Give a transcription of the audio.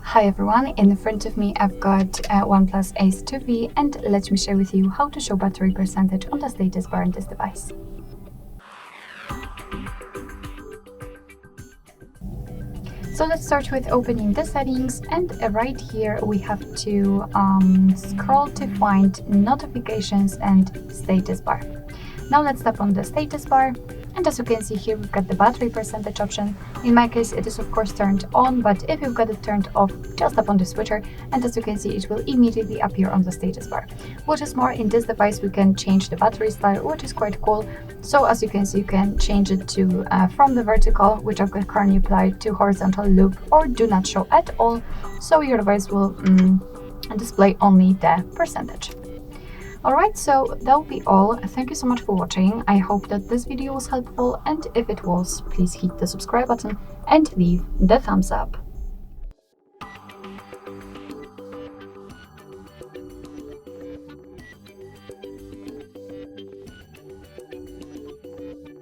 Hi everyone, in front of me I've got OnePlus Ace 2B and let me share with you how to show battery percentage on the status bar on this device. So let's start with opening the settings, and right here we have to scroll to find notifications and status bar. Now let's tap on the status bar, and as you can see here we've got the battery percentage option. In my case it is of course turned on, but if you've got it turned off, just tap on the switcher and as you can see it will immediately appear on the status bar. Which is more, in this device we can change the battery style, which is quite cool. So as you can see, you can change it to from the vertical, which I've got currently applied, to horizontal loop, or do not show at all, so your device will display only the percentage. Alright, so that will be all. Thank you so much for watching. I hope that this video was helpful, and if it was, please hit the subscribe button and leave the thumbs up.